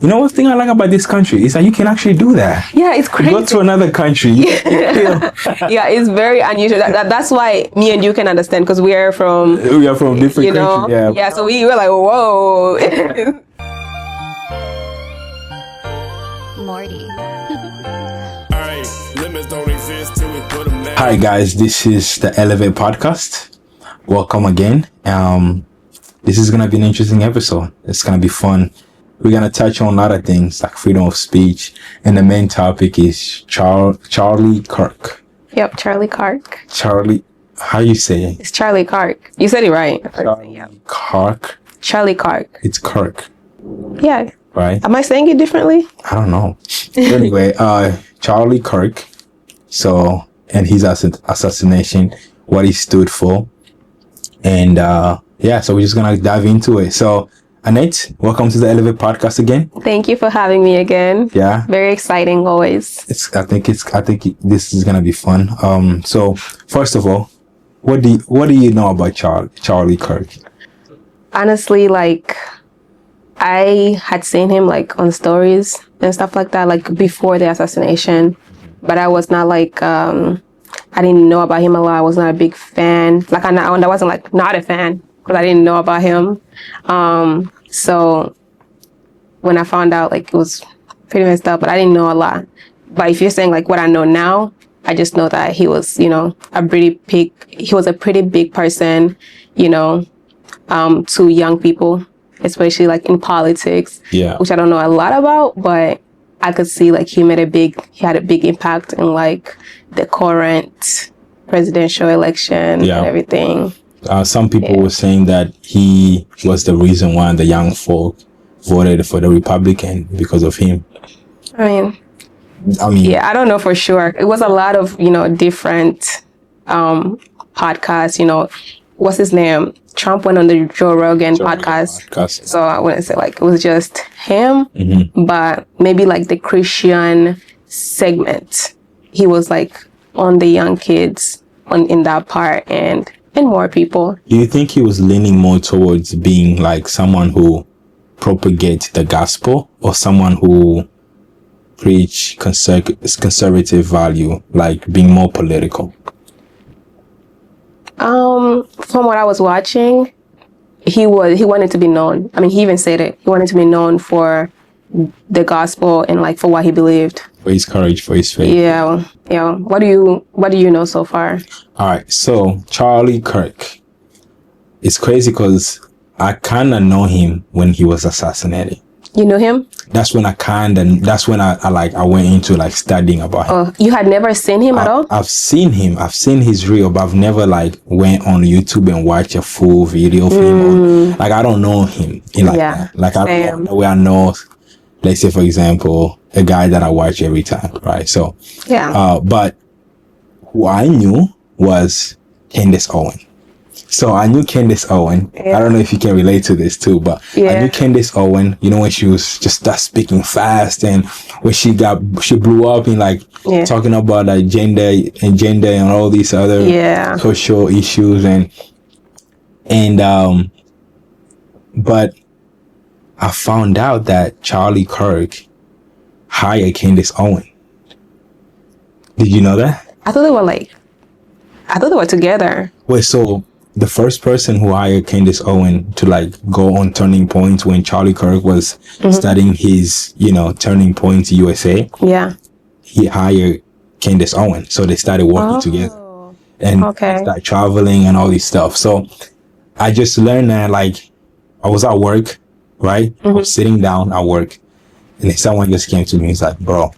You know what thing I like about this country is that you can actually do that. Yeah, it's crazy. You go to another country. Yeah, it's very unusual. That's why me and you can understand, because we are from different countries. Yeah, so we were like, whoa. Morty. Hi guys, this is the Elevate podcast. Welcome again. This is gonna be an interesting episode. It's gonna be fun. We're gonna touch on a lot of things like freedom of speech, and the main topic is Charlie Kirk. Yep, Charlie Kirk. Charlie, how you say it? It's Charlie Kirk. You said it right. Kirk. Charlie Kirk. It's Kirk. Yeah. Right. Am I saying it differently? I don't know. Anyway, Charlie Kirk. So, and his assassination, what he stood for, and so we're just gonna dive into it. So, Annette, welcome to the Elevate podcast again. Thank you for having me again. Yeah. Very exciting always. I think this is gonna be fun. So first of all, what do you know about Charlie Kirk? Honestly, like, I had seen him like on stories and stuff like that, like before the assassination, but I was not like I didn't know about him a lot. I was not a big fan. Like I wasn't like not a fan because I didn't know about him. So when I found out, like, it was pretty messed up, but I didn't know a lot. But if you're saying like what I know now, I just know that he was, he was a pretty big person, to young people, especially like in politics, which I don't know a lot about, but I could see like he had a big impact in like the current presidential election and everything. Some people were saying that he was the reason why the young folk voted for the Republican because of him. I mean, yeah, I don't know for sure. It was a lot of, different podcasts, what's his name? Trump went on the Joe Rogan podcast. So I wouldn't say like it was just him, but maybe like the Christian segment. He was like on the young kids in that part and more people. Do you think he was leaning more towards being like someone who propagates the gospel or someone who preach conservative value, like being more political? From what I was watching, he wanted to be known. I mean, he even said it. He wanted to be known for the gospel and like for what he believed. For his courage, for his faith. Yeah. What do you know so far? All right. So Charlie Kirk. It's crazy because I kind of know him when he was assassinated. You know him? That's when I went into like studying about him. Oh, you had never seen him at all? I've seen him. I've seen his reel, but I've never like went on YouTube and watched a full video of him. Like I don't know him that. Like I don't know where I know, let's say for example, a guy that I watch every time, right? So but who I knew was Candace Owen. So I knew Candace Owen. I don't know if you can relate to this too, but I knew Candace Owen, when she was just speaking fast and when she blew up in like talking about like gender and all these other social issues and but I found out that Charlie Kirk hired Candace Owen. Did you know that? I thought they were together. Wait, so the first person who hired Candace Owen to like go on Turning Point when Charlie Kirk was studying his, Turning Point USA. Yeah. He hired Candace Owen. So they started working together and started traveling and all this stuff. So I just learned that like I was at work, right? I was sitting down at work and then someone just came to me and was like, bro,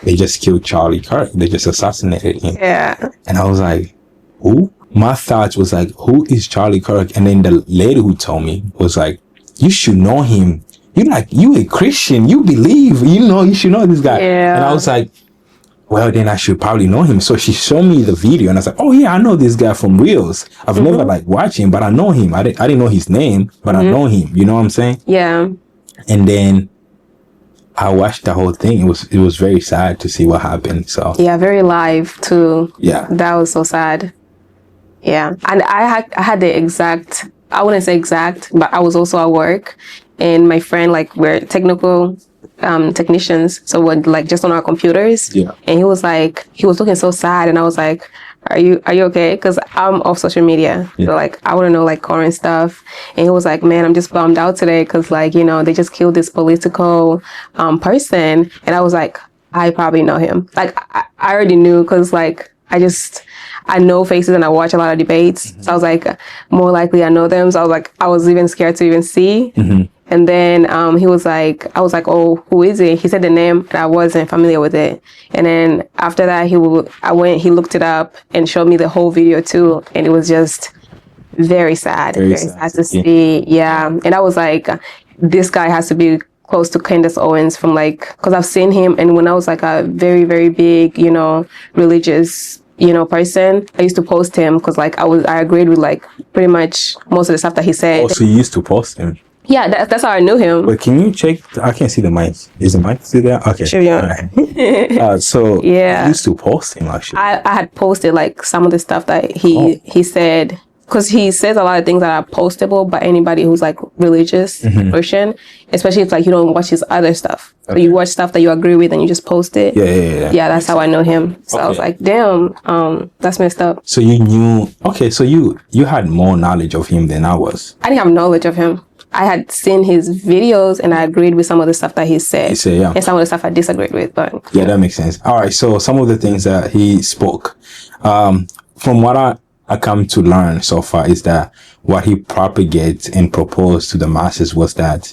they just killed Charlie Kirk. They just assassinated him. Yeah. And I was like, who? My thoughts was like, who is Charlie Kirk? And then the lady who told me was like, you should know him. You a Christian. You believe, you should know this guy. Yeah. And I was like, well, then I should probably know him. So she showed me the video and I was like, oh yeah, I know this guy from Reels. I've never like watched him, but I know him. I didn't know his name, but I know him. You know what I'm saying? Yeah. And then I watched the whole thing. It was very sad to see what happened. So yeah, very live too. Yeah. That was so sad. Yeah, and I had the I wouldn't say exact, but I was also at work, and my friend, like, we're technical technicians, so we're like just on our computers. Yeah. And he was looking so sad, and I was like, are you okay? Because I'm off social media. Yeah. So like I want to know like current stuff. And he was like, man, I'm just bummed out today because like, you know, they just killed this political person. And I was like, I probably know him. Like I already knew, because like I know faces and I watch a lot of debates. So I was like, more likely I know them. So I was even scared to even see. And then I was like, oh, who is it? He said the name, and I wasn't familiar with it. And then after that, he looked it up and showed me the whole video too. And it was just very sad. Very sad to see. Yeah. And I was like, this guy has to be close to Candace Owens from like, because I've seen him. And when I was like a very, very big, you know, religious, you know, person, I used to post him because like I agreed with like pretty much most of the stuff that he said. Oh, so you used to post him? Yeah, that's how I knew him. But can you check? I can't see the mic. Is the mic still there? Okay. Sure, yeah. Right. So yeah, you used to post him actually. I had posted like some of the stuff that he said, because he says a lot of things that are postable by anybody who's like religious Christian, especially if like you don't watch his other stuff. Okay. So you watch stuff that you agree with and you just post it. Yeah, that's how I know him. So I was like, damn, that's messed up. So you knew, so you had more knowledge of him than I was. I didn't have knowledge of him. I had seen his videos and I agreed with some of the stuff that he said. Yeah. And some of the stuff I disagreed with. But yeah, that makes sense. All right. So some of the things that he spoke, from what I come to learn so far, is that what he propagates and proposed to the masses was that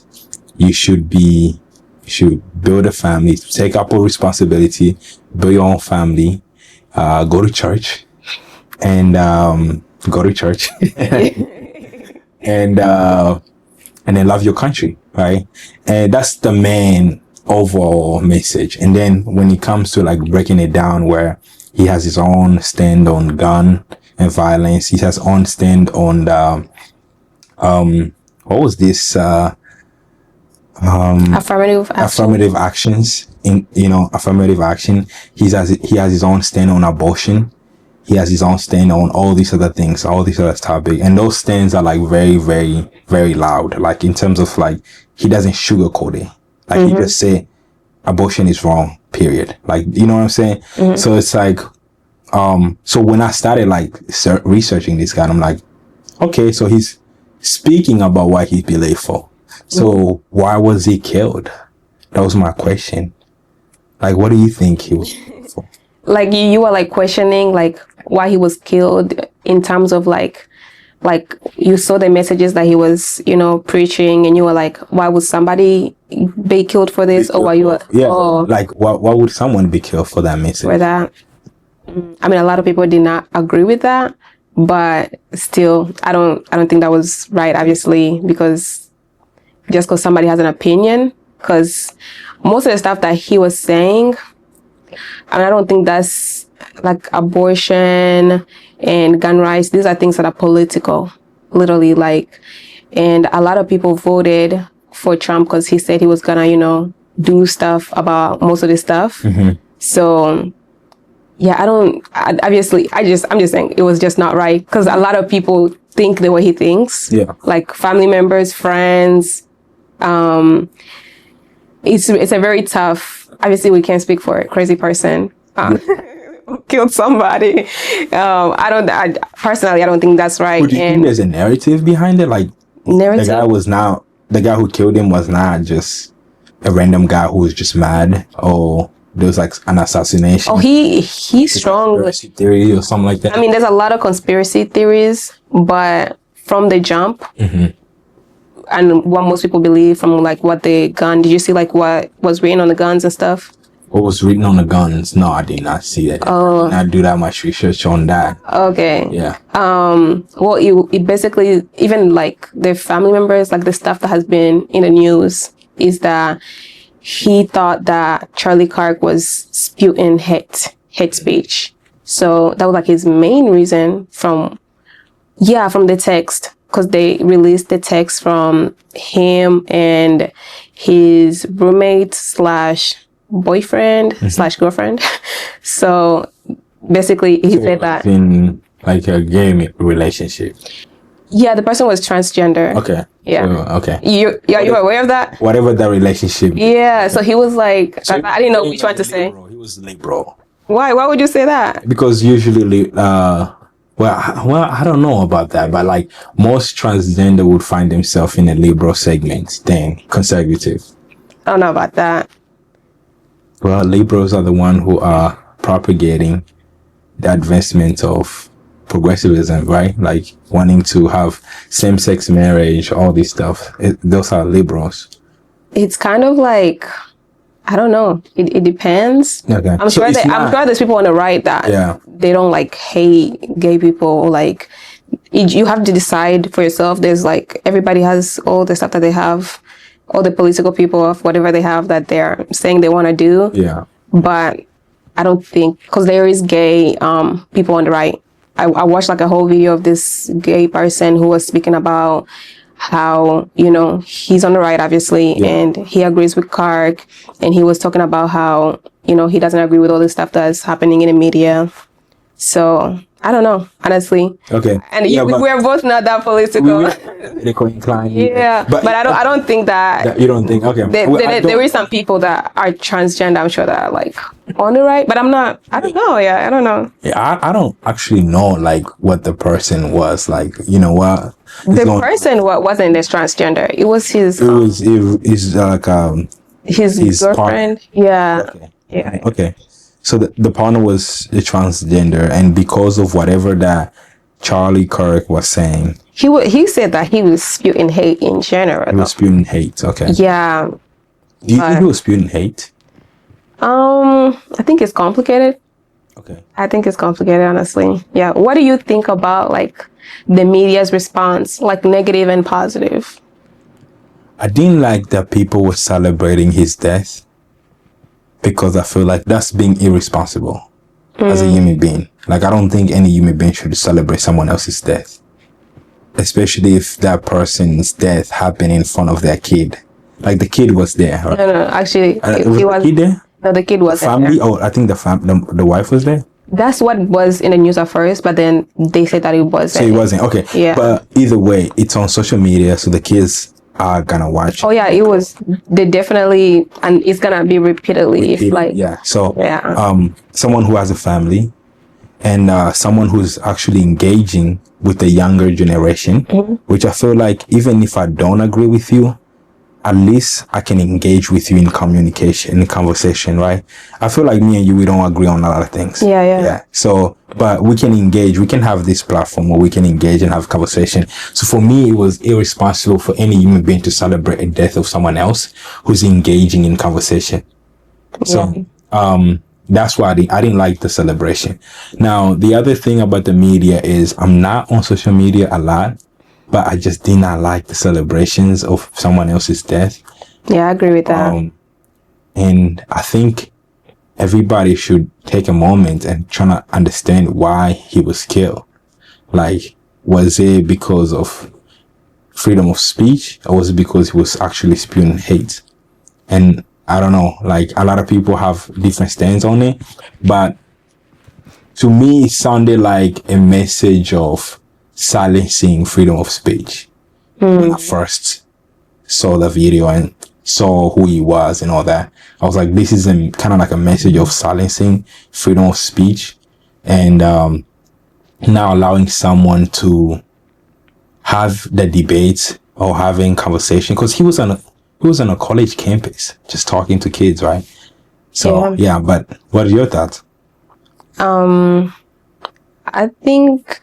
you should build a family, take up a responsibility, build your own family, go to church, and and then love your country, right? And that's the main overall message. And then when it comes to like breaking it down, where he has his own stand on gun and violence, he has own stand on what was this? Affirmative actions. Affirmative action. He has his own stand on abortion. He has his own stand on all these other things, all these other topics. And those stands are like very, very, very loud. Like in terms of like, he doesn't sugarcoat it. Like he just say abortion is wrong, period. Like, you know what I'm saying? So it's like, so when I started like researching this guy, I'm like, okay, so he's speaking about what he believed for. So why was he killed? That was my question. Like, what do you think he was for? Like you were like questioning like why he was killed in terms of like you saw the messages that he was, you know, preaching, and you were like, why would somebody be killed for this? Or why you were like why would someone be killed for that message? For that. I mean, a lot of people did not agree with that, but still I don't think that was right, obviously, because just because somebody has an opinion, because most of the stuff that he was saying, and I don't think that's like abortion and gun rights. These are things that are political, literally, like, and a lot of people voted for Trump because he said he was gonna, you know, do stuff about most of this stuff. So yeah, I'm just saying it was just not right, because a lot of people think the way he thinks. Yeah. Like family members, friends. It's a very tough, obviously we can't speak for a crazy person killed somebody. I personally don't think that's right. But do you think there's a narrative behind it? Like narrative? The guy who killed him was not just a random guy who was just mad, or there was like an assassination. Oh, he's strong. Conspiracy theory or something like that. I mean, there's a lot of conspiracy theories, but from the jump, and what most people believe from like what the gun, did you see like what was written on the guns and stuff? What was written on the guns? No, I did not see that. I did not do that much research on that. Okay. Yeah. Well, it basically, even like the family members, like the stuff that has been in the news, is that he thought that Charlie Kirk was spewing hate speech. So that was like his main reason from the text, because they released the text from him and his roommate / boyfriend / girlfriend. So basically he said that in like a gay relationship. Yeah, the person was transgender. Okay. Yeah. Okay. You were aware of that? Whatever the relationship. Yeah. So he was like, so I didn't know which one to say. He was liberal. Why? Why would you say that? Because usually, well, I don't know about that, but like most transgender would find themselves in a liberal segment than conservative. I don't know about that. Well, liberals are the one who are propagating the advancement of progressivism, right? Like wanting to have same-sex marriage, all this stuff. Those are liberals. It's kind of like, I don't know. It depends. Okay. I'm sure there's people on the right that they don't like hate gay people. Like you have to decide for yourself. There's like everybody has all the stuff that they have, all the political people of whatever they have that they're saying they want to do. Yeah. But I don't think, because there is gay people on the right. I watched like a whole video of this gay person who was speaking about how, you know, he's on the right, obviously, and he agrees with Kirk, and he was talking about how, you know, he doesn't agree with all the stuff that's happening in the media. So I don't know, honestly. Okay. And we're both not that political. Inclined. Yeah, but I don't think that you don't think. Okay. There is some people that are transgender, I'm sure, that are like on the right, but I don't know. Yeah, I don't know. Yeah, I don't actually know like what the person was like. You know what? The person wasn't this transgender. It was his. It's like his girlfriend. Partner. Yeah. Okay. Yeah. Okay. So the partner was a transgender, and because of whatever that Charlie Kirk was saying, he said that he was spewing hate in general. He was spewing hate. Okay. Yeah. Do you think he was spewing hate? I think it's complicated. Okay. I think it's complicated, honestly. Yeah. What do you think about like the media's response, like negative and positive? I didn't like that people were celebrating his death, because I feel like that's being irresponsible as a human being. Like, I don't think any human being should celebrate someone else's death, especially if that person's death happened in front of their kid. Like, the kid was there. Right? No, actually, he was the kid there? No, the kid wasn't family there. Oh, I think the wife was there. That's what was in the news at first, but then they said that it wasn't. So it wasn't. Okay. Yeah. But either way, it's on social media, so the kids are gonna watch. Oh yeah, it was. They definitely, and it's gonna be repeatedly. If like So someone who has a family, and someone who's actually engaging with the younger generation, which I feel like even if I don't agree with you, at least I can engage with you in communication, in conversation, right? I feel like me and you, we don't agree on a lot of things. Yeah. So, but we can engage. We can have this platform where we can engage and have conversation. So for me, it was irresponsible for any human being to celebrate a death of someone else who's engaging in conversation. So, that's why I didn't like the celebration. Now, the other thing about the media is I'm not on social media a lot, but I just did not like the celebrations of someone else's death. Yeah, I agree with that. And I think everybody should take a moment and try to understand why he was killed. Like, was it because of freedom of speech, or was it because he was actually spewing hate? And I don't know, like a lot of people have different stands on it, but to me, it sounded like a message of silencing freedom of speech. When I first saw the video and saw who he was and all that, I was like, this is kind of like a message of silencing freedom of speech, and now allowing someone to have the debates or having conversation, because he was on a college campus just talking to kids, right? So yeah, but what are your thoughts? I think,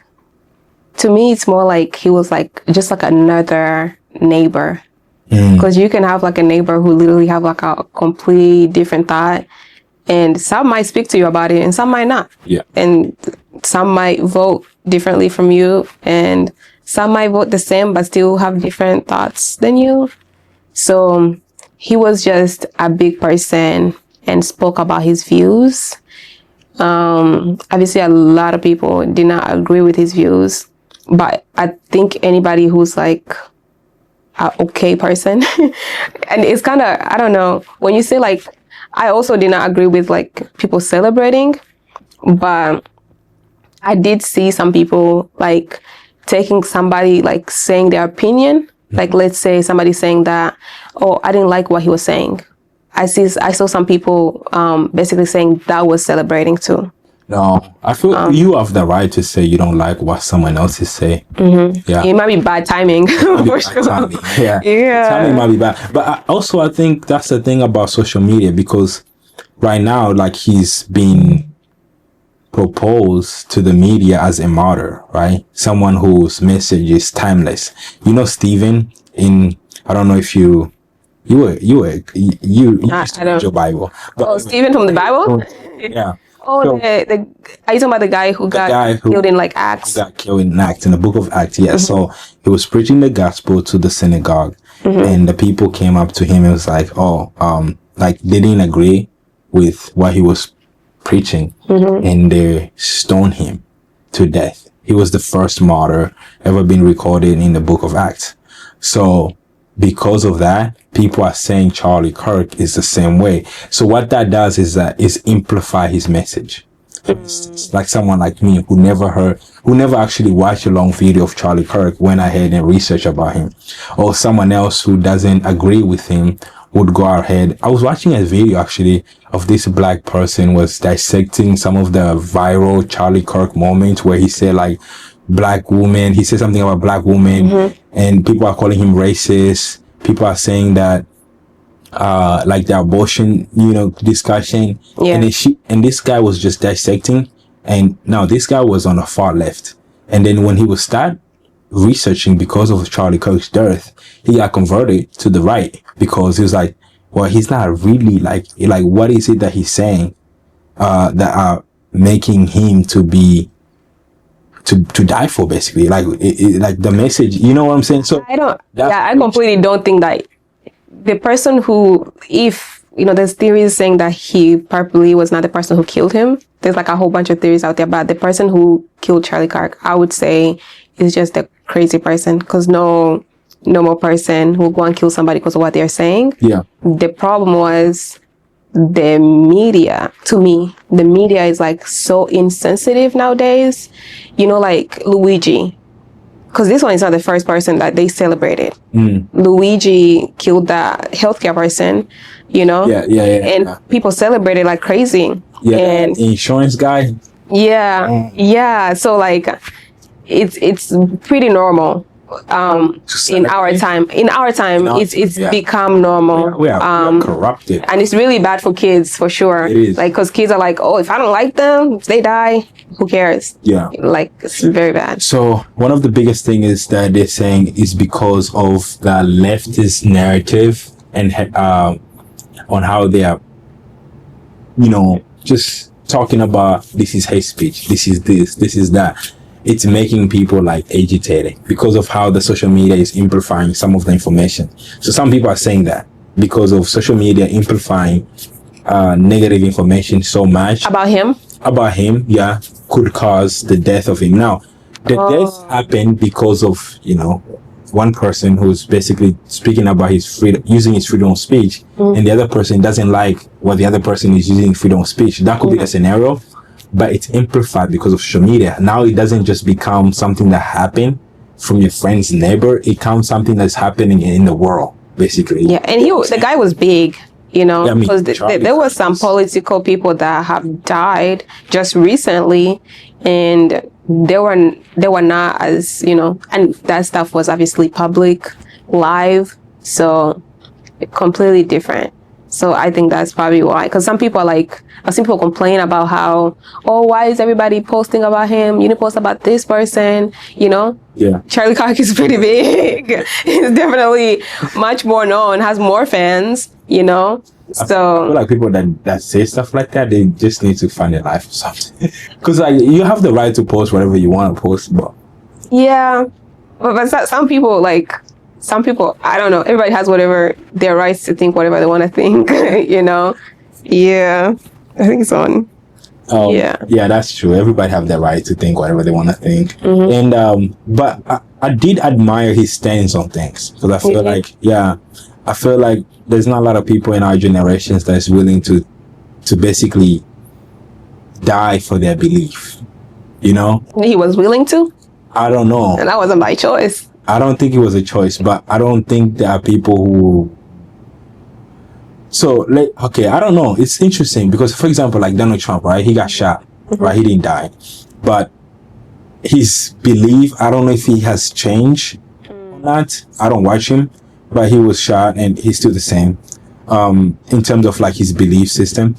to me, it's more like he was like just like another neighbor, because you can have like a neighbor who literally have like a completely different thought, and some might speak to you about it and some might not. Yeah. And some might vote differently from you, and some might vote the same but still have different thoughts than you. So he was just a big person and spoke about his views. Obviously a lot of people did not agree with his views, but I think anybody who's like a okay person and it's kind of, I don't know, when you say like, I also did not agree with like people celebrating, but I did see some people like taking somebody like saying their opinion. Like, let's say somebody saying that, oh, I didn't like what he was saying. I saw some people basically saying that was celebrating too. No, I feel you have the right to say you don't like what someone else is saying. Yeah, it might be bad timing. For sure. Timing. Yeah, timing might be bad. But I think that's the thing about social media, because right now, like, he's been proposed to the media as a martyr, right? Someone whose message is timeless. You know, Stephen, I don't know if you used to read your Bible. But, Stephen from the Bible? Yeah. Oh, so, are you talking about the guy who got killed in like Acts? Who got killed in Acts, in the book of Acts, yeah. So he was preaching the gospel to the synagogue, and the people came up to him and was like, like they didn't agree with what he was preaching, and they stoned him to death. He was the first martyr ever been recorded in the book of Acts. So because of that, people are saying Charlie Kirk is the same way. So what that does is amplify his message. For instance, like someone like me who never actually watched a long video of Charlie Kirk, went ahead and researched about him, or someone else who doesn't agree with him would go ahead. I was watching a video actually of this black person was dissecting some of the viral Charlie Kirk moments where he said like black woman, he said something about black woman, and people are calling him racist. People are saying that like the abortion, discussion, and this guy was just dissecting, and now this guy was on the far left, and then when he was start researching because of Charlie Kirk's death, he got converted to the right, because he was like, well, he's not really like what is it that he's saying that are making him to be to die for, basically, like like the message, you know what I'm saying? So I completely don't think that the person who, if there's theories saying that he probably was not the person who killed him. There's like a whole bunch of theories out there, but the person who killed Charlie Kirk, I would say, is just a crazy person, because no normal person who will go and kill somebody because of what they're saying. Yeah. The problem was the media. To me, the media is like so insensitive nowadays. Like Luigi, because this one is not the first person that they celebrated. Luigi killed that healthcare person, and people celebrated like crazy. Yeah, and the insurance guy. Yeah. So like, it's pretty normal. In our time, it's become normal. We are corrupted, and it's really bad for kids, for sure. It is. Like, because kids are like, oh, if I don't like them, if they die, who cares? Yeah, like, it's very bad. So one of the biggest thing is that they're saying is because of the leftist narrative and on how they are, just talking about this is hate speech, this is this is that. It's making people like agitated because of how the social media is amplifying some of the information. So some people are saying that because of social media amplifying negative information so much about him, could cause the death of him. Now, the death happened because of, one person who's basically speaking about his freedom, using his freedom of speech, and the other person doesn't like what the other person is using freedom of speech. That could be the scenario. But it's amplified because of social media. Now it doesn't just become something that happened from your friend's neighbor. It becomes something that's happening in the world, basically. Yeah, and the guy was big, because there was some political people that have died just recently, and they were not as, and that stuff was obviously public, live, so completely different. So I think that's probably why. Because some people complain about how, why is everybody posting about him? You didn't post about this person, Yeah. Charlie Kirk is pretty big. He's definitely much more known, has more fans, So I feel like people that say stuff like that, they just need to find their life or something. Because you have the right to post whatever you want to post, but yeah, but some people, I don't know. Everybody has their rights to think whatever they want to think, Yeah, I think so. Yeah, that's true. Everybody have the right to think whatever they want to think. And but I did admire his stance on things, because I feel like there's not a lot of people in our generations that's willing to basically die for their belief. He was willing to. I don't know. And that wasn't my choice. I don't think it was a choice, but I don't think there are people who. So, okay, I don't know. It's interesting because, for example, like Donald Trump, right? He got shot, right? He didn't die, but his belief, I don't know if he has changed or not. I don't watch him, but he was shot and he's still the same in terms of like his belief system.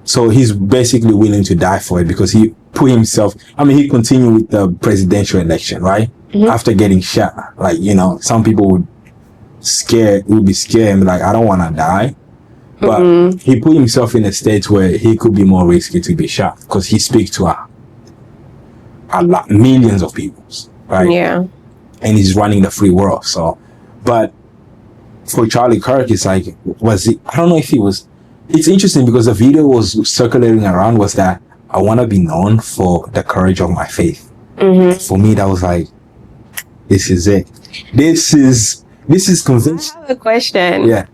So he's basically willing to die for it because he put himself, I mean, he continued with the presidential election, right? After getting shot. Like, you know, some people would be scared and be like, I don't want to die. But he put himself in a state where he could be more risky to be shot because he speaks to a lot, millions of people, right? Yeah. And he's running the free world. So, but for Charlie Kirk, it's like, I don't know if he was, it's interesting because the video was circulating around was that I want to be known for the courage of my faith. For me, that was like, this is it. This is convincing. I have a question. Yeah.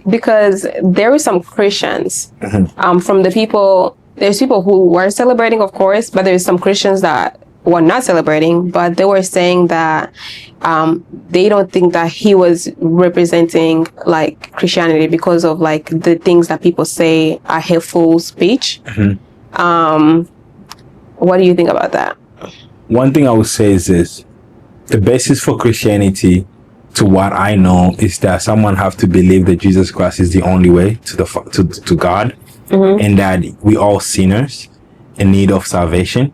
Because there were some Christians, from the people, there's people who were celebrating, of course, but there's some Christians that were not celebrating, but they were saying that, they don't think that he was representing like Christianity because of like the things that people say are hateful speech. What do you think about that? One thing I would say is this: the basis for Christianity, to what I know, is that someone have to believe that Jesus Christ is the only way to God, and that we all sinners in need of salvation.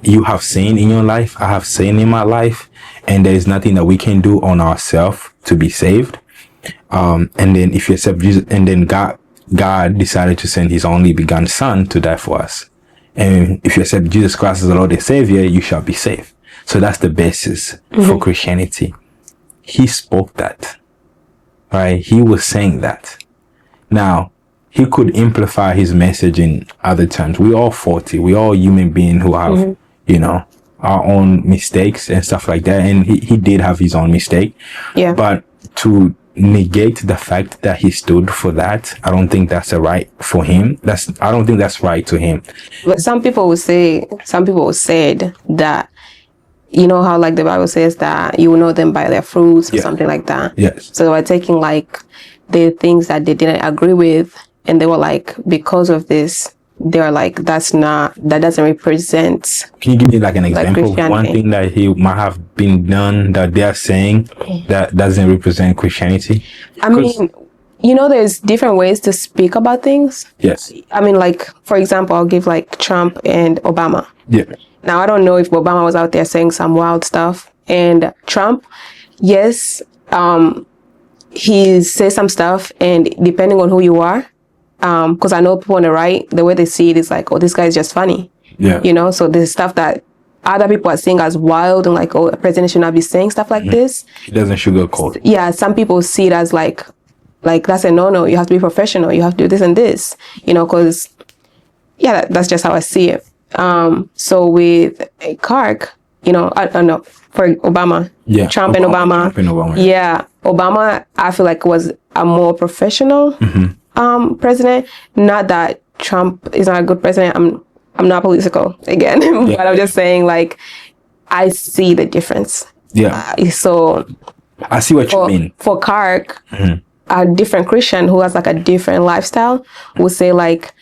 You have sin in your life. I have sin in my life, and there is nothing that we can do on ourselves to be saved. And then if you accept Jesus, and then God decided to send His only begotten Son to die for us. And if you accept Jesus Christ as the Lord and Savior, you shall be saved. So that's the basis for Christianity. He spoke that, right? He was saying that. Now, he could amplify his message in other terms. We all faulty. We all human beings who have, you know, our own mistakes and stuff like that. And he did have his own mistake. Yeah. But to negate the fact that he stood for that, I don't think that's a right for him. I don't think that's right to him. But some people said that, you know how like the Bible says that you will know them by their fruits or something like that. Yes. So they were taking like the things that they didn't agree with, and they were like, because of this, they were like, that doesn't represent. Can you give me like an example of one thing that he might have been done that they are saying that doesn't represent Christianity? I mean, you know, there's different ways to speak about things. Yes. I mean, like, for example, I'll give like Trump and Obama. Yeah. Now, I don't know if Obama was out there saying some wild stuff. And Trump, yes, he says some stuff, and depending on who you are, because I know people on the right, the way they see it is like, oh, this guy is just funny. Yeah. You know, so there's stuff that other people are seeing as wild and like, oh, a president should not be saying stuff like this. He doesn't sugarcoat. Yeah, some people see it as like that's a no. You have to be professional. You have to do this and this, you know, because, yeah, that's just how I see it. So with Kirk, you know, I don't know, for Obama, Trump and Obama. Yeah, Obama, I feel like was a more professional president. Not that Trump is not a good president. I'm not political again, but I'm just saying, like, I see the difference. Yeah. So I see what you mean. For Kirk, a different Christian who has like a different lifestyle would say like,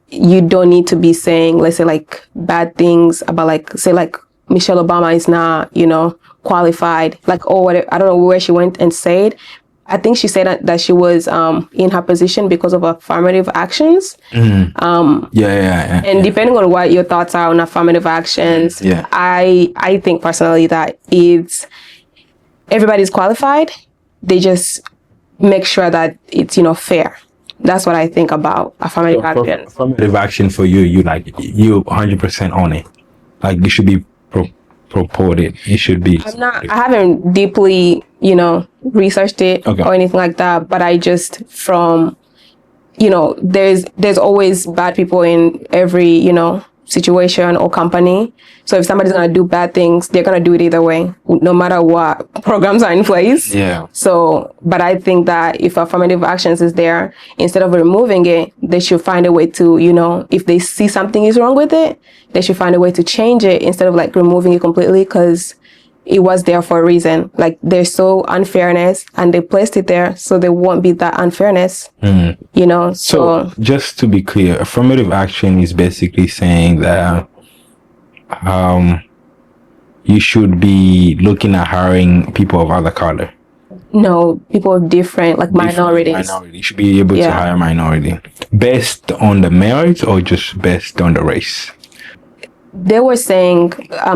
you don't need to be saying, let's say, like bad things about, like, say, like Michelle Obama is not, you know, qualified, like, or whatever. I don't know where she went and said. I think she said that she was in her position because of affirmative actions. And depending on what your thoughts are on affirmative actions, I think personally that it's everybody's qualified. They just make sure that it's, you know, fair. That's what I think about affirmative action. Affirmative action for you 100% on it. Like, it should be purported. It should be. I haven't deeply, you know, researched it or anything like that, but I just, from, you know, there's always bad people in every, you know, situation or company. So if somebody's going to do bad things, they're going to do it either way, no matter what programs are in place. Yeah. So, but I think that if affirmative actions is there, instead of removing it, they should find a way to, if they see something is wrong with it, they should find a way to change it instead of like removing it completely, because it was there for a reason. Like there's so unfairness and they placed it there so there won't be that unfairness, So just to be clear, affirmative action is basically saying that you should be looking at hiring people of other color. No, people of different, like minorities. You should be able to hire minority. Based on the merit or just based on the race? They were saying,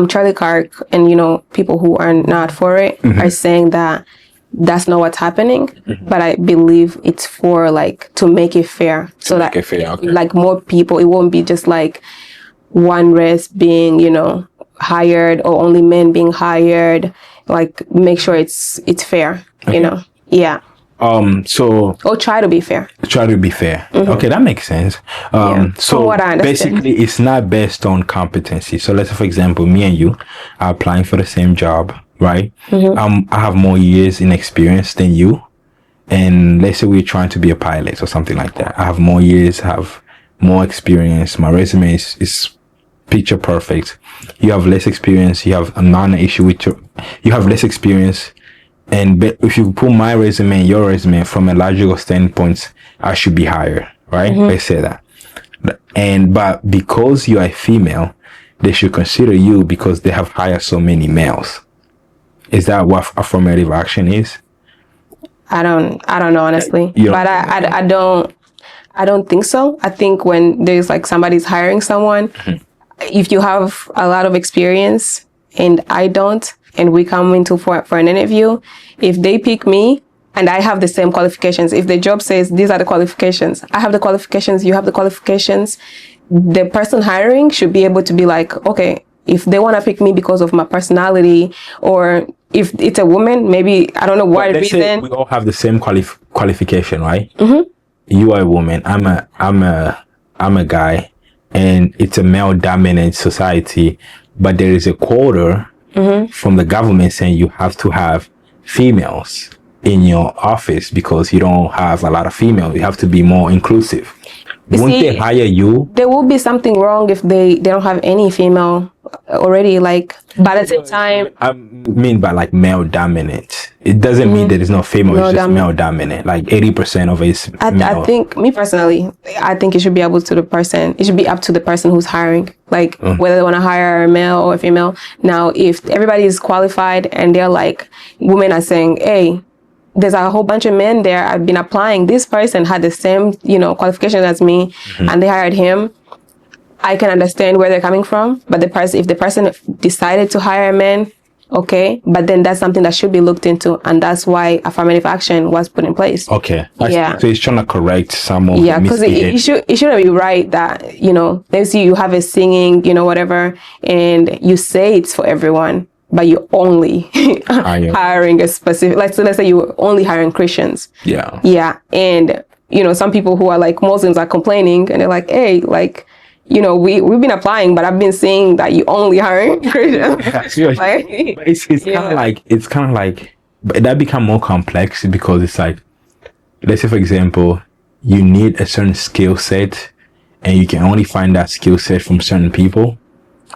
Charlie Kirk and, people who are not for it are saying that that's not what's happening. But I believe it's for like, to make it fair. Like more people, it won't be just like one race being, hired or only men being hired. Like make sure it's fair, Yeah. Or try to be fair. Okay, that makes sense. So what I basically it's not based on competency. So let's say, for example, me and you are applying for the same job, right? I have more years in experience than you. And let's say we're trying to be a pilot or something like that. I have more years, have more experience. My resume is picture perfect. You have less experience. You have an issue with you have less experience. And if you put my resume and your resume from a logical standpoint, I should be higher, right? Let's say that. But because you are a female, they should consider you because they have hired so many males. Is that what affirmative action is? I don't know, honestly. But I don't think so. I think when there's like somebody's hiring someone, if you have a lot of experience and I don't, and we come into for an interview, if they pick me and I have the same qualifications, if the job says these are the qualifications, I have the qualifications, you have the qualifications, the person hiring should be able to be like, okay, if they want to pick me because of my personality, or if it's a woman, maybe, I don't know what reason. We all have the same qualification, right? You are a woman, I'm a guy, and it's a male dominant society, but there is a quota from the government saying you have to have females in your office because you don't have a lot of females. You have to be more inclusive. Won't they hire you? There will be something wrong if they don't have any female already, like, but at the same time. I mean by like male dominant. It doesn't mean that it's not female, it's just male dominant. Like 80% of it is male. I think, me personally, I think it should be up to the person who's hiring. Like whether they want to hire a male or a female. Now, if everybody is qualified and they're like, women are saying, hey, there's a whole bunch of men there. I've been applying. This person had the same, qualifications as me, and they hired him. I can understand where they're coming from. But if the person decided to hire a man, okay. But then that's something that should be looked into, and that's why affirmative action was put in place. Okay. So it's trying to correct some of the because it shouldn't be right that let's say you have a singing, whatever, and you say it's for everyone, but you're only hiring a specific, so let's say you're only hiring Christians. Yeah. And, some people who are like Muslims are complaining and they're like, hey, like, we've been applying, but I've been seeing that you only hiring Christians. It's kind of like, but that become more complex because it's like, let's say, for example, you need a certain skill set and you can only find that skill set from certain people.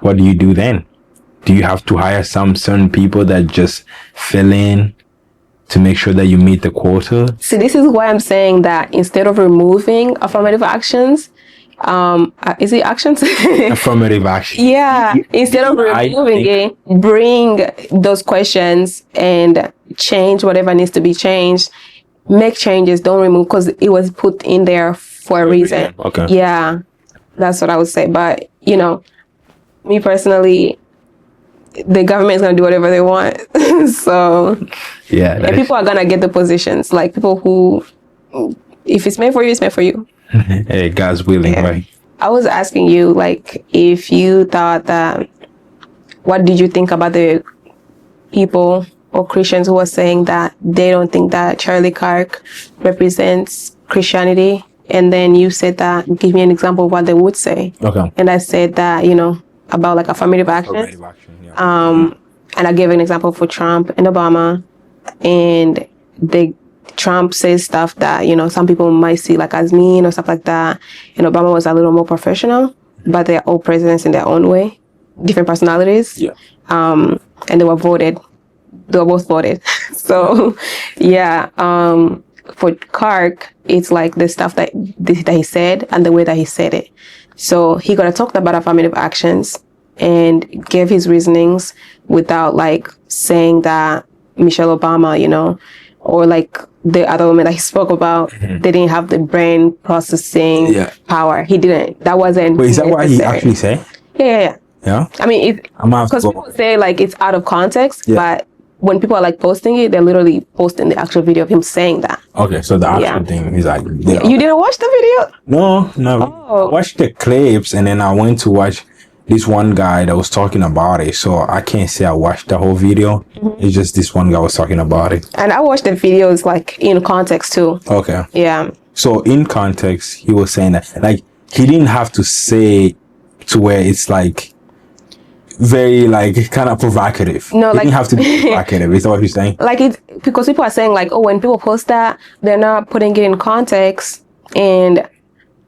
What do you do then? Do you have to hire some certain people that just fill in to make sure that you meet the quota? See, this is why I'm saying that instead of removing affirmative actions, is it actions? Affirmative action. Yeah. Instead of removing it, bring those questions and change whatever needs to be changed. Make changes, don't remove, because it was put in there for a reason. Okay. Yeah. That's what I would say. But, me personally, the government is going to do whatever they want. So, and people are going to get the positions. Like people who, if it's meant for you, it's meant for you. Hey, God's willing, right? I was asking you, like, if you thought that, what did you think about the people or Christians who are saying that they don't think that Charlie Kirk represents Christianity and then you said that, give me an example of what they would say. Okay. And I said that, about like affirmative action. And I gave an example for Trump and Obama, and Trump says stuff that, some people might see like as mean or stuff like that. And Obama was a little more professional, but they're all presidents in their own way, different personalities. Yeah. And they were both voted. So, yeah. For Kirk, it's like the stuff that he said and the way that he said it. So he could have talked about affirmative actions and gave his reasonings without like saying that Michelle Obama, or like the other women that he spoke about, they didn't have the brain processing power. He didn't. That wasn't. Wait, is that what he actually said? Yeah. Yeah. I mean, because people say like it's out of context, but when people are like posting it, they're literally posting the actual video of him saying that. Okay, so the actual thing is like... You didn't watch the video? No. I watched the clips and then I went to watch this one guy that was talking about it. So I can't say I watched the whole video. It's just this one guy was talking about it. And I watched the videos like in context too. Okay. Yeah. So in context, he was saying that like he didn't have to say to where it's like very like kind of provocative. No, he like didn't have to be provocative. Is that what you're saying? Like it's because people are saying like, oh, when people post that, they're not putting it in context, and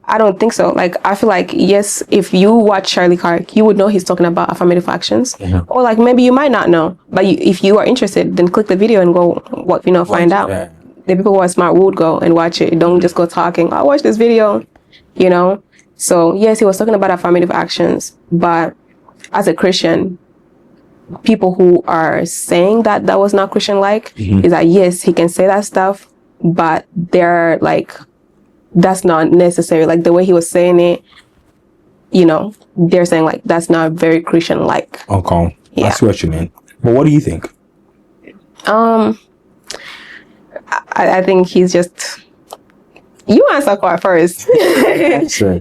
I don't think so. Like I feel like yes, if you watch Charlie Kirk, you would know he's talking about affirmative actions, or like maybe you might not know, but if you are interested, then click the video and go find out. Yeah. The people who are smart would go and watch it. Don't just go talking. I watched this video, So yes, he was talking about affirmative actions, but as a Christian, people who are saying that was not Christian-like is that yes, he can say that stuff, but they're like, that's not necessary. Like the way he was saying it, they're saying like that's not very Christian-like. Okay, yeah. I see what you mean. But what do you think? I think he's just. You answer first. Sure.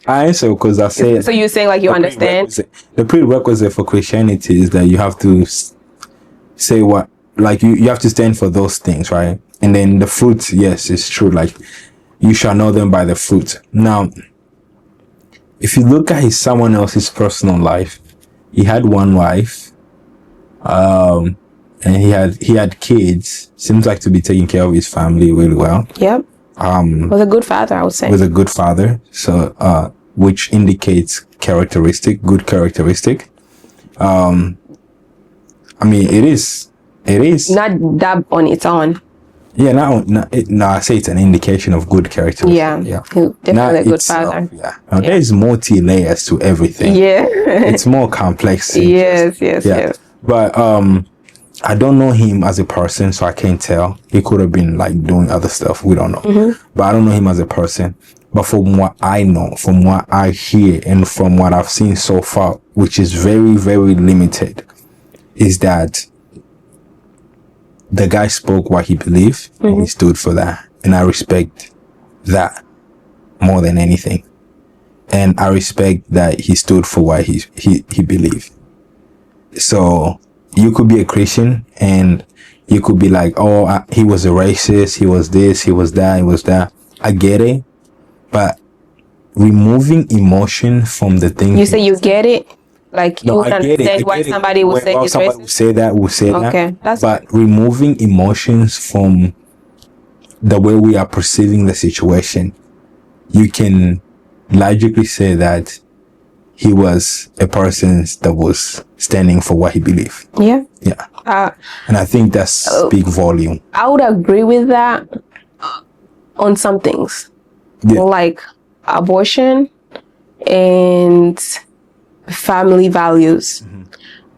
I answer because I said... So you're saying like you understand? The prerequisite for Christianity is that you have to say what... Like you have to stand for those things, right? And then the fruit, yes, it's true. Like you shall know them by the fruit. Now, if you look at someone else's personal life, he had one wife, and he had kids. Seems like to be taking care of his family really well. Yep. Was a good father, I would say. Was a good father, so which indicates good characteristic. I mean, it is not that on its own. Yeah, no. I say it's an indication of good characteristic. Yeah, definitely a good father. Yeah, now, there's multi-layers to everything. Yeah, it's more complex. Yes. But I don't know him as a person, so I can't tell. He could have been like doing other stuff. We don't know. But I don't know him as a person. But from what I know, from what I hear, and from what I've seen so far, which is very, very limited, is that the guy spoke what he believed and he stood for that. And I respect that more than anything. And I respect that he stood for what he believed. So you could be a Christian and you could be like, oh, he was a racist, he was this, he was that. I get it. But removing emotion from the thing... You say you get it? Like you would understand why somebody would say he's racist? Would say that. Okay, that's but removing emotions from the way we are perceiving the situation, you can logically say that he was a person that was standing for what he believed. Yeah. And I think that's speak volume. I would agree with that on some things. Yeah. Like abortion and family values.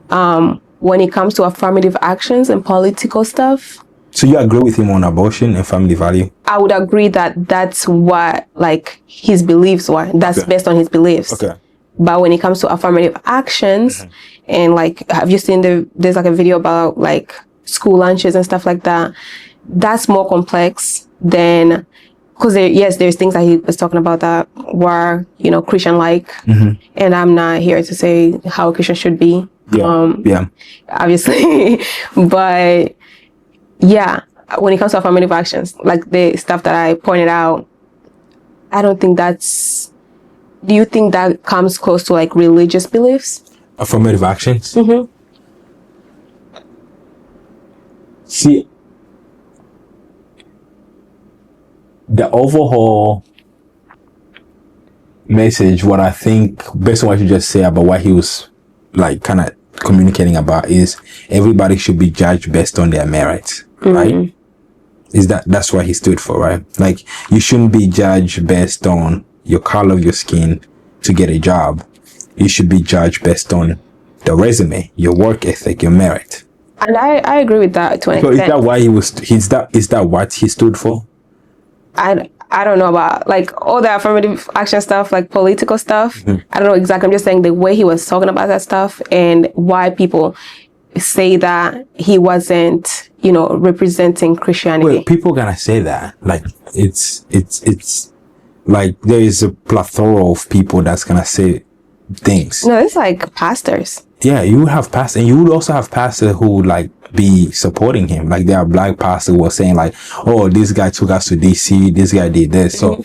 When it comes to affirmative actions and political stuff. So you agree with him on abortion and family value? I would agree that that's what like his beliefs were. That's based on his beliefs. Okay. But when it comes to affirmative actions and like, have you seen there's like a video about like school lunches and stuff like that? That's more complex than, because there's things that he was talking about that were, Christian-like. And I'm not here to say how a Christian should be. Obviously. But yeah, when it comes to affirmative actions, like the stuff that I pointed out, I don't think that's... Do you think that comes close to like religious beliefs? Affirmative actions? See, the overall message, what I think, based on what you just said about what he was like kind of communicating about, is everybody should be judged based on their merits, right? That's what he stood for, right? Like, you shouldn't be judged based on your color of your skin to get a job. You should be judged based on the resume, your work ethic, your merit. And I agree with that to an extent. So is that why is that what he stood for? I don't know about like all the affirmative action stuff, like political stuff. I don't know exactly. I'm just saying the way he was talking about that stuff and why people say that he wasn't, representing Christianity. Well, people gonna say that. Like, it's like there is a plethora of people that's gonna say things. No, it's like pastors. Yeah, you would have pastors, and you would also have pastors who would like be supporting him. Like, there are black pastors who are saying like, "Oh, this guy took us to DC. This guy did this." So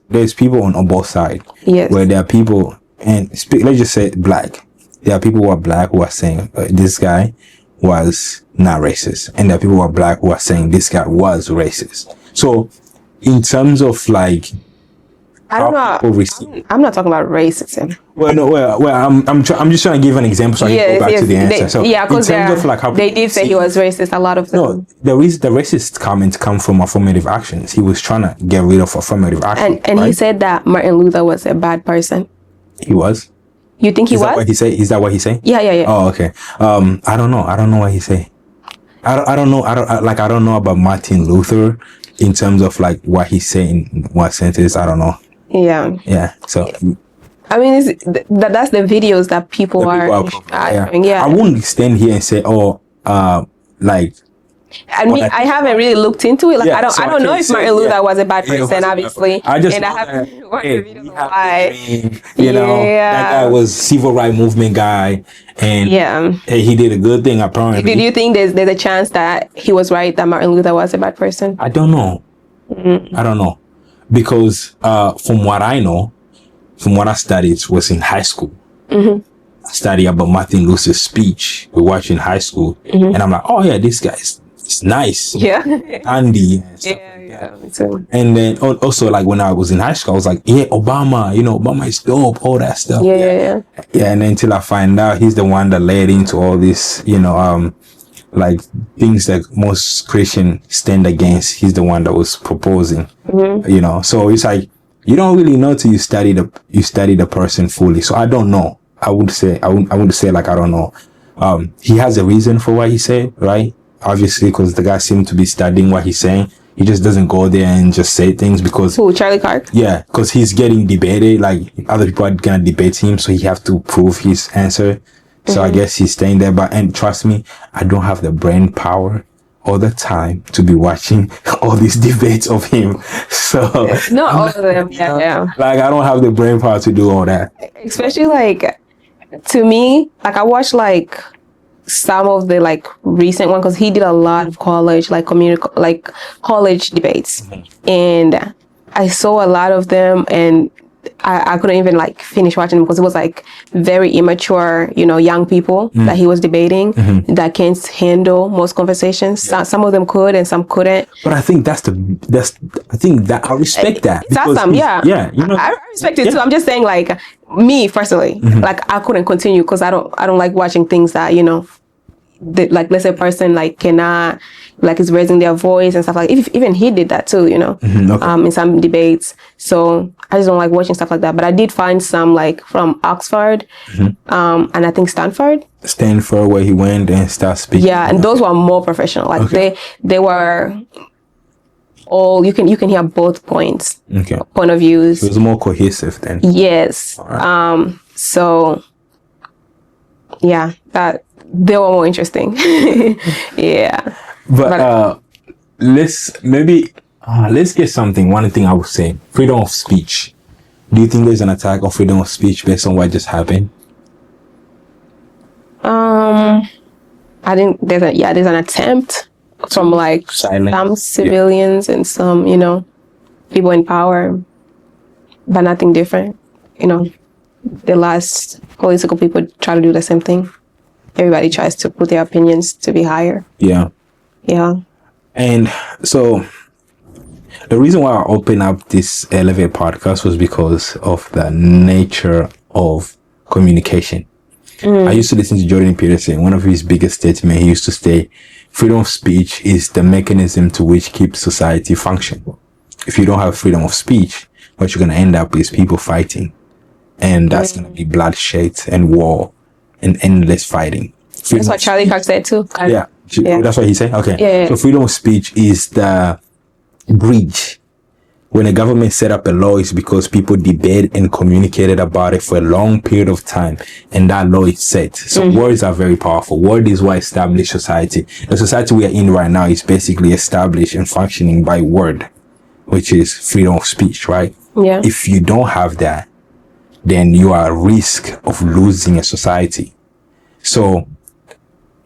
there's people on both sides. Yes. Where there are people, and let's just say black. There are people who are black who are saying this guy was not racist, and there are people who are black who are saying this guy was racist. So, in terms of like, I don't know. I'm not talking about racism. I'm just trying to give an example so I can go back to the answer. Because like how they did say he was racist. A lot of them. No, the racist comments come from affirmative actions. He was trying to get rid of affirmative action. And right? He said that Martin Luther was a bad person. He was. You think he was? Is that what he say? Yeah. Oh, okay. I don't know what he say. I don't know. I don't know about Martin Luther in terms of like what he's saying in what sentence. I don't know. Yeah. So, I mean, that's the videos that people are sharing. Yeah. I wouldn't stand here and say, like. I mean, I haven't really looked into it. Like, I don't know if Martin Luther was a bad person, obviously. I haven't watched the video. That guy was civil rights movement guy, and he did a good thing apparently. Did you think there's a chance that he was right, that Martin Luther was a bad person? I don't know. I don't know. Because from what I know, from what I studied, was in high school. I studied about Martin Luther's speech. We watched in high school, and I'm like, oh yeah, this guy's nice. Yeah, Andy. And stuff like that. Me too. And then also, like when I was in high school, I was like, yeah, Obama. Obama is dope. All that stuff. Yeah. And then until I find out he's the one that led into all this, like things that most Christians stand against. He's the one that was proposing, so it's like, you don't really know till you study the person fully. So I don't know. I would say like, I don't know. He has a reason for what he said, right? Obviously, because the guy seemed to be studying what he's saying. He just doesn't go there and just say things because... Who, Charlie Kirk? Yeah, because he's getting debated. Like, other people are gonna debate him, so he have to prove his answer. So I guess he's staying there. And trust me, I don't have the brain power all the time to be watching all these debates of him. So not all of them. Yeah. Like, I don't have the brain power to do all that. Especially like, to me, like I watched like some of the like recent one because he did a lot of college college debates, and I saw a lot of them, and I couldn't even like finish watching them because it was like very immature, young people that he was debating that can't handle most conversations. Yeah. Some of them could and some couldn't. But I think I respect that. It's awesome. Yeah. Yeah. I respect it too. I'm just saying, like, me personally, like I couldn't continue because I don't like watching things that, like, let's say a person like cannot, like, is raising their voice and stuff like, even he did that too, in some debates. So I just don't like watching stuff like that. But I did find some like from Oxford, and I think Stanford, where he went and started speaking. Yeah, and those were more professional. Like they were all, you can hear both points, point of views. It was more cohesive then. Yes. Right. So yeah, that they were more interesting. Yeah. But let's get something. One thing I would say: freedom of speech. Do you think there's an attack on freedom of speech based on what just happened? I think there's an attempt from like some civilians and some, people in power, but nothing different. You know, the last political people try to do the same thing. Everybody tries to put their opinions to be higher. Yeah. Yeah. And so the reason why I opened up this Elevate podcast was because of the nature of communication. I used to listen to Jordan Peterson. One of his biggest statements, he used to say, freedom of speech is the mechanism to which keeps society functioning. If you don't have freedom of speech, what you're going to end up is people fighting. And that's going to be bloodshed and war and endless fighting. That's what Charlie Kirk said too. Yeah. That's what he said? Okay. Yeah. So freedom of speech is the bridge. When a government set up a law, it's because people debate and communicated about it for a long period of time, and that law is set. So words are very powerful. Word is what established society. The society we are in right now is basically established and functioning by word, which is freedom of speech, right? Yeah. If you don't have that, then you are at risk of losing a society. So,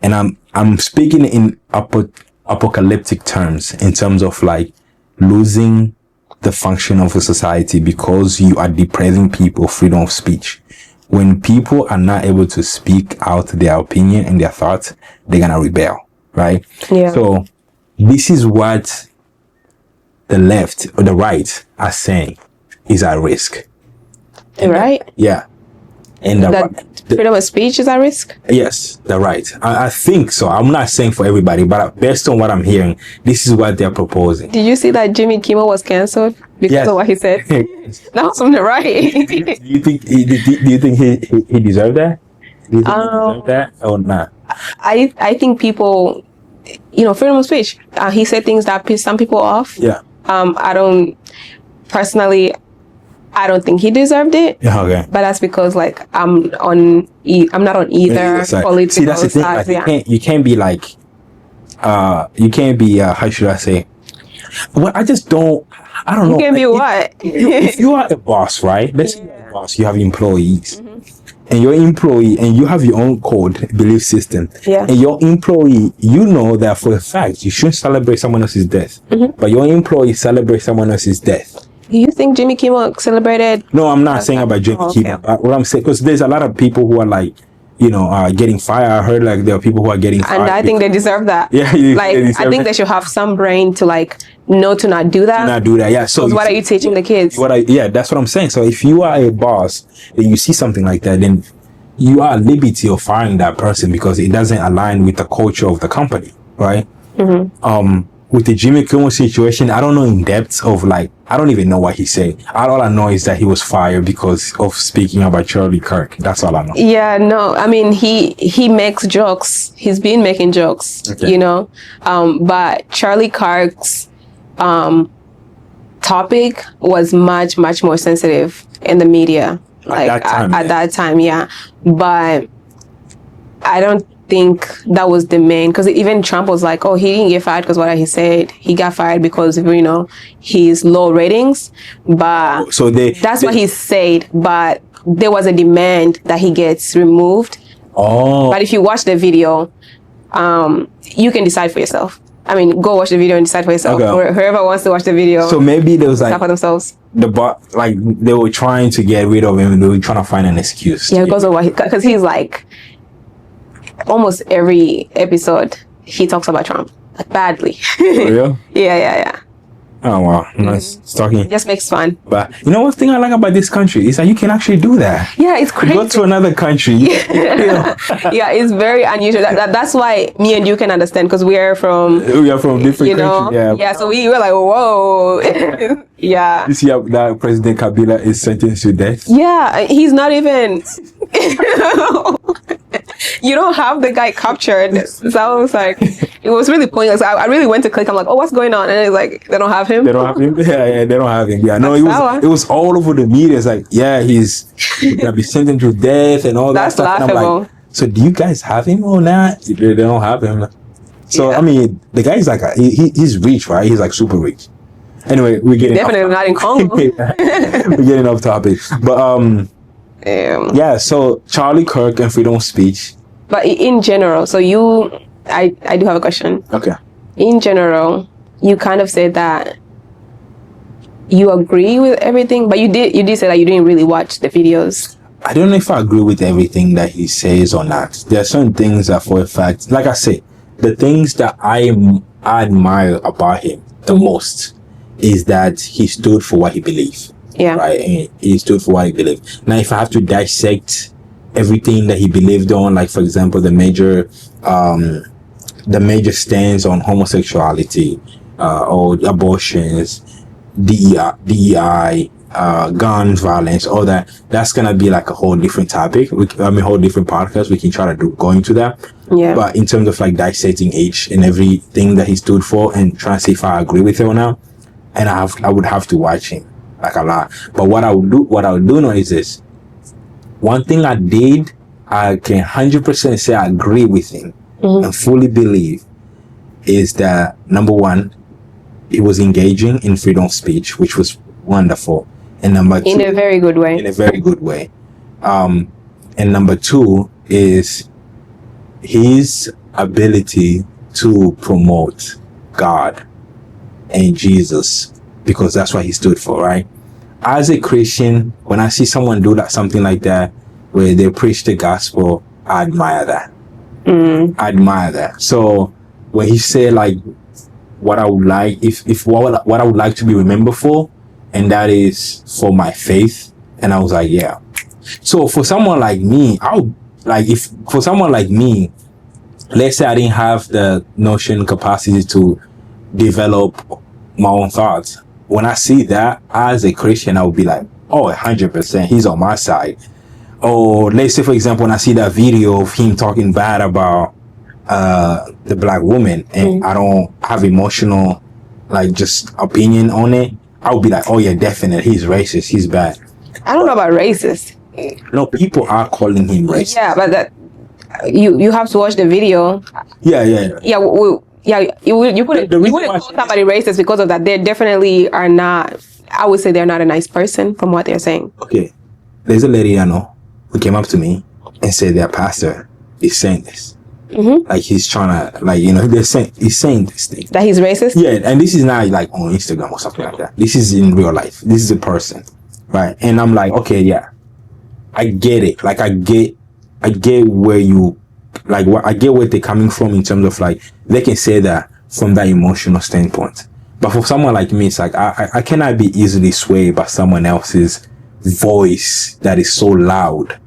and I'm speaking in apocalyptic terms, in terms of like losing the function of a society because you are depriving people freedom of speech. When people are not able to speak out their opinion and their thoughts, they're gonna rebel, right? Yeah. So this is what the left or the right are saying is at risk. Right? Yeah. And the freedom of speech is at risk? Yes, the right. I think so. I'm not saying for everybody, but based on what I'm hearing, this is what they're proposing. Did you see that Jimmy Kimmel was cancelled because of what he said? That was from the right. Do you think he deserved that? Do you think he deserved that or not? I think people, freedom of speech. He said things that pissed some people off. Yeah. I don't think he deserved it. Yeah, okay. But that's because I'm not on either political. See, that's the thing. Like, you can't be like, how should I say? Well, I don't know. You can be what? If you are a boss, right? Let's say you're a boss, you have employees. And your employee, and you have your own code, belief system. Yeah. And your employee, you know that for a fact, you shouldn't celebrate someone else's death. But your employee celebrates someone else's death. Do you think Jimmy Kimmel celebrated? No, I'm not saying about Jimmy Kimmel. What I'm saying, because there's a lot of people who are like, getting fired. I heard like there are people who are getting fired. And I think they deserve that. Yeah. I think they should have some brain to know to not do that. Not do that, yeah. So what are you teaching the kids? That's what I'm saying. So if you are a boss and you see something like that, then you are at liberty of firing that person because it doesn't align with the culture of the company, right? With the Jimmy Kimmel situation, I don't know in depth of I don't even know what he said. All I know is that he was fired because of speaking about Charlie Kirk. That's all I know. Yeah, no, I mean, he makes jokes. He's been making jokes, but Charlie Kirk's topic was much, much more sensitive in the media. At that time, yeah. But I don't think that was the main, because even Trump was like, oh, he didn't get fired because what he said. He got fired because of his low ratings. But that's what he said. But there was a demand that he gets removed. Oh. But if you watch the video, you can decide for yourself. I mean, go watch the video and decide for yourself. Okay. Or whoever wants to watch the video. So maybe there was for themselves. They were trying to get rid of him. They were trying to find an excuse. Yeah, because he's like, almost every episode he talks about Trump badly. For real? Yeah. Oh wow, nice talking. It just makes fun. But one thing I like about this country is that you can actually do that. Yeah, it's crazy. You go to another country. Yeah, it's very unusual. That's why me and you can understand, because we are from different countries. Yeah, so we were like, whoa. Yeah. You see how that President Kabila is sentenced to death? Yeah, he's not even. You don't have the guy captured. So I was like, it was really pointless. I really went to click. I'm like, oh, what's going on? And it's like, they don't have him. They don't have him. Yeah, they don't have him. Yeah, no, it was all over the media. It's like, yeah, he's gonna be sentenced to death and all that stuff. That's laughable. And I'm like, so do you guys have him or not? They don't have him. So I mean, the guy's like, he's rich, right? He's like super rich. Anyway, we're getting definitely not in Congo. We're getting off topic, but yeah. So Charlie Kirk and freedom of speech. But in general, so I do have a question. Okay. In general, you kind of said that you agree with everything, but you did say that you didn't really watch the videos. I don't know if I agree with everything that he says or not. There are certain things that, for a fact, like I say, the things that I admire about him the most is that he stood for what he believed. Yeah. Right. And he stood for what he believed. Now, if I have to dissect everything that he believed on, like for example, the major stance on homosexuality, or abortions, DEI, gun violence, all that's gonna be like a whole different topic. Whole different podcast. We can try to go into that. Yeah. But in terms of like dissecting each and everything that he stood for and trying to see if I agree with it or not, and I would have to watch him like a lot. But what I would do know is this. One thing I can 100% say I agree with him and fully believe is that, number one, he was engaging in freedom of speech, which was wonderful. And number two, in a very good way. And number two is his ability to promote God and Jesus, because that's what he stood for, right? As a Christian, when I see someone do something like that, where they preach the gospel, I admire that. I admire that. So when he said like what I would like, what I would like to be remembered for, and that is for my faith, and I was like, yeah. So for someone like me, let's say I didn't have the notion capacity to develop my own thoughts. When I see that as a Christian, I would be like, oh, 100%, he's on my side. Or let's say, for example, when I see that video of him talking bad about the black woman, and I don't have emotional, like, just opinion on it, I would be like, oh yeah, definitely, he's racist, he's bad. I don't know about racist. No, people are calling him racist. Yeah, but that you have to watch the video. Yeah. You wouldn't call somebody racist because of that. They definitely are not. I would say they're not a nice person from what they're saying. Okay, there's a lady I know who came up to me and said their pastor is saying this. Like he's trying to, like, he's saying this thing. That he's racist? Yeah, and this is not like on Instagram or something like that. This is in real life. This is a person, right? And I'm like, okay, yeah, I get it. Like I get where you, like, what I get where they're coming from in terms of like they can say that from that emotional standpoint. But for someone like me, it's like I cannot be easily swayed by someone else's voice that is so loud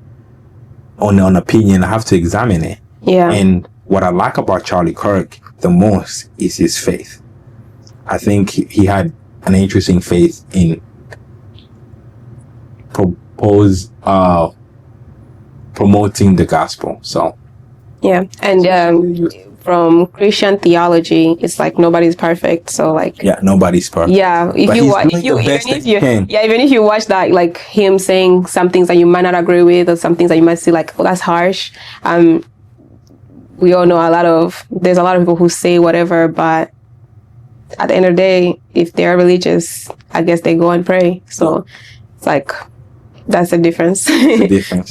on an opinion. I have to examine it. Yeah. And what I like about Charlie Kirk the most is his faith. I think he had an interesting faith in promoting the gospel. So yeah, and from Christian theology, it's like nobody's perfect. So like, yeah, nobody's perfect. Yeah, even if you watch that, like him saying some things that you might not agree with, or some things that you might see like, oh, that's harsh. We all know there's a lot of people who say whatever, but at the end of the day, if they're religious, I guess they go and pray. So it's like, that's the difference.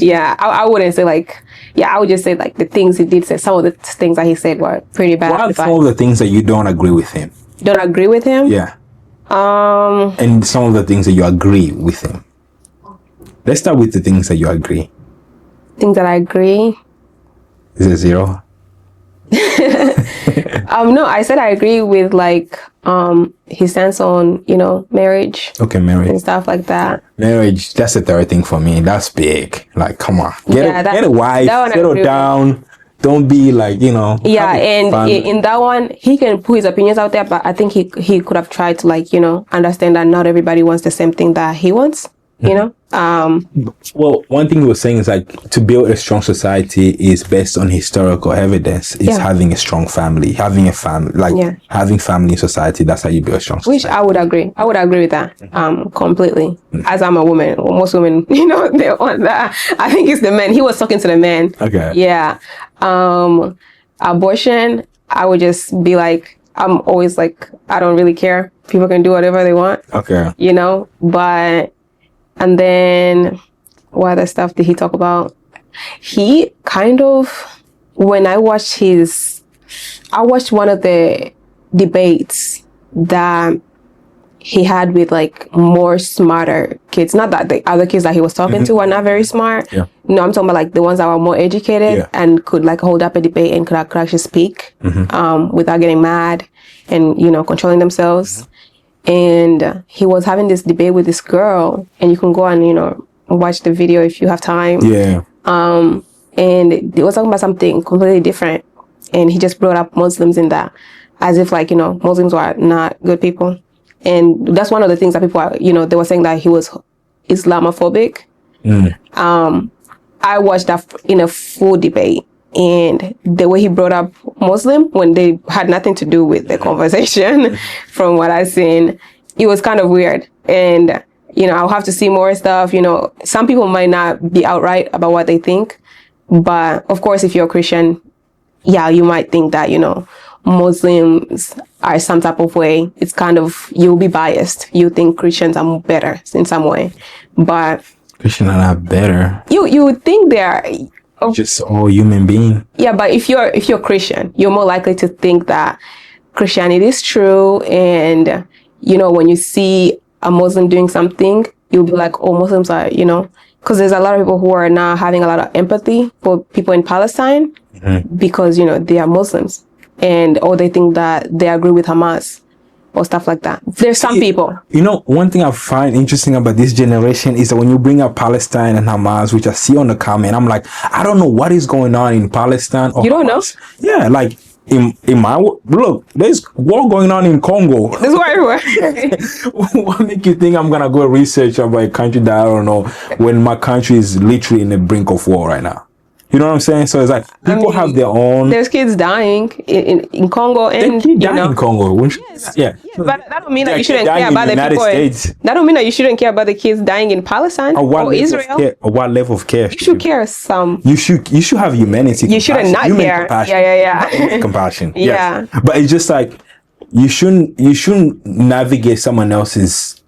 Yeah, I wouldn't say like, I would just say like the things he did say, some of the things that he said were pretty bad. What are some of the things that you don't agree with him? Don't agree with him? Yeah. And some of the things that you agree with him. Let's start with the things that you agree. Things that I agree? Is it 0? No, I said I agree with like his stance on, marriage. Okay, marriage and stuff like that. Marriage, that's the third thing for me. That's big. Like, come on, get a wife, settle down. Don't be like, Yeah, and in that one, he can put his opinions out there, but I think he could have tried to like, understand that not everybody wants the same thing that he wants. Well, one thing he was saying is like to build a strong society is based on historical evidence. It's having a strong family, having a family, having family in society. That's how you build a strong society. Which I would agree with that completely. As I'm a woman, most women, they want that. I think it's the men. He was talking to the men. Okay. Yeah. Abortion, I would just be like, I'm always like, I don't really care. People can do whatever they want. Okay. But. And then what other stuff did he talk about? He kind of, when I watched one of the debates that he had with like more smarter kids. Not that the other kids that he was talking to were not very smart. Yeah. No, I'm talking about like the ones that were more educated and could like hold up a debate and could actually speak without getting mad and, you know, controlling themselves. And he was having this debate with this girl, and you can go and, you know, watch the video if you have time. Yeah. And they was talking about something completely different. And he just brought up Muslims in that, as if like, you know, Muslims were not good people. And that's one of the things that people are, you know, they were saying that he was Islamophobic. I watched that in a full debate, and the way he brought up Muslim when they had nothing to do with the conversation, from what I've seen, it was kind of weird. And, you know, I'll have to see more stuff. You know, some people might not be outright about what they think, but of course, if you're a Christian, yeah, you might think that, you know, Muslims are some type of way. It's kind of, you'll be biased. You think Christians are better in some way, but Christians are not better. You would think they are just all human being. Yeah, but if you're Christian, you're more likely to think that Christianity is true, and you know, when you see a Muslim doing something, you'll be like, oh, Muslims are, you know, because there's a lot of people who are now having a lot of empathy for people in Palestine because, you know, they are Muslims. And or they think that they agree with Hamas or stuff like that. There's some people. You know, one thing I find interesting about this generation is that when you bring up Palestine and Hamas, which I see on the comment, I'm like, I don't know what is going on in Palestine. Or you don't Hamas. know? Yeah, like in my look, there's war going on in Congo. There's war everywhere. What make you think I'm gonna go research about a country that I don't know when my country is literally in the brink of war right now? You know what I'm saying? So it's like people have their own. There's kids dying in Congo, and they dying in Congo. Yeah. But that don't mean that you shouldn't care about the people. That don't mean that you shouldn't care about the kids dying in Palestine or Israel. Or what level of care? You should care some. You should have humanity. You shouldn't not care. Compassion. Yeah. Compassion. Yeah. Yes. But it's just like you shouldn't navigate someone else's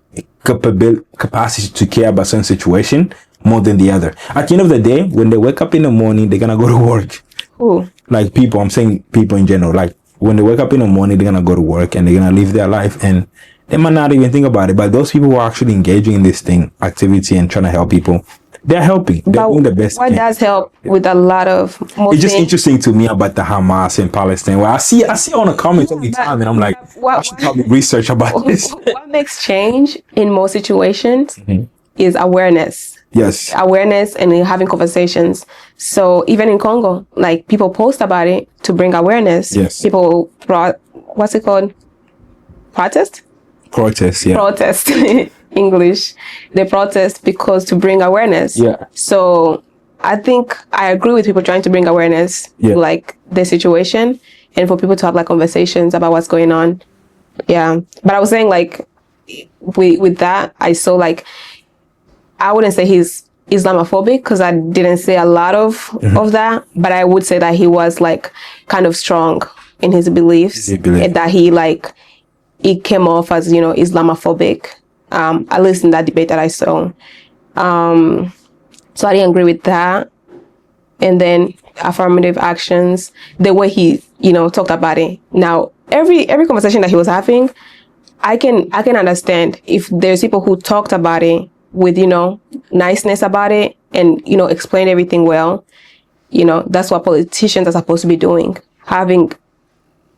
capacity to care about some situation more than the other. At the end of the day, when they wake up in the morning, they're gonna go to work. Ooh. Like people, I'm saying people in general. Like when they wake up in the morning, they're gonna go to work and they're gonna live their life, and they might not even think about it. But those people who are actually engaging in this activity and trying to help people, they're helping. They're doing the best. What does help with a lot of Muslims? It's just interesting to me about the Hamas and Palestine. Well, I see on the comments all the time, and I'm like, I should probably research about this. What makes change in most situations is awareness. Yes. Awareness and having conversations. So even in Congo, like people post about it to bring awareness. Yes. People, what's it called? Protest, yeah. Protest, English. They protest because to bring awareness. Yeah. So I think I agree with people trying to bring awareness to like the situation and for people to have like conversations about what's going on. Yeah. But I was saying like with that, I saw like, I wouldn't say he's Islamophobic because I didn't say a lot of that, but I would say that he was like kind of strong in his beliefs and that he like, it came off as, you know, Islamophobic, at least in that debate that I saw. So I didn't agree with that. And then affirmative actions, the way he, you know, talked about it. Now, every conversation that he was having, I can understand if there's people who talked about it with, you know, niceness about it and, you know, explain everything well. You know, that's what politicians are supposed to be doing, having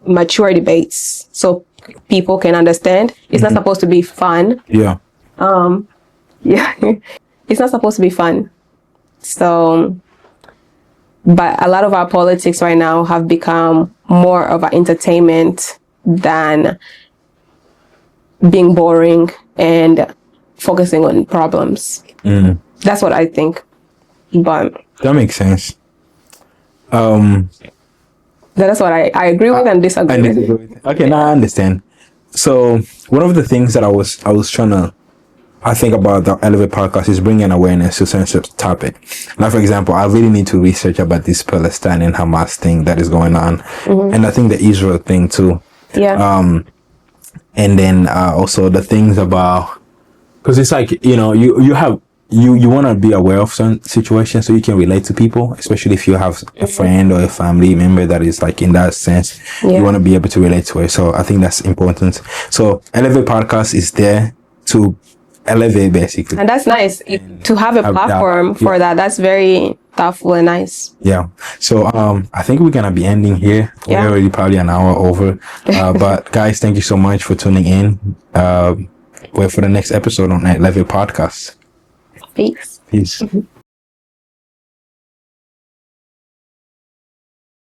mature debates so people can understand. It's not supposed to be fun. Yeah. Yeah. It's not supposed to be fun. So, but a lot of our politics right now have become more of an entertainment than being boring and focusing on problems. That's what I think. But that makes sense. That's what I agree with and disagree with. Okay, now I understand. So one of the things that I was trying to think about the Elevate podcast is bringing awareness to sensitive topic. Now, for example, I really need to research about this Palestine and Hamas thing that is going on, and I think the Israel thing too. Yeah. And then also the things about, because it's like, you know, you have you want to be aware of certain situations so you can relate to people, especially if you have a friend or a family member that is like in that sense. You want to be able to relate to it. So I think that's important. So Elevate Podcast is there to elevate, basically, and that's nice to have a platform for that. That's very thoughtful and nice. So I think we're gonna be ending here. We're already probably an hour over, but guys, thank you so much for tuning in. Wait for the next episode on Elevate Podcast. Peace.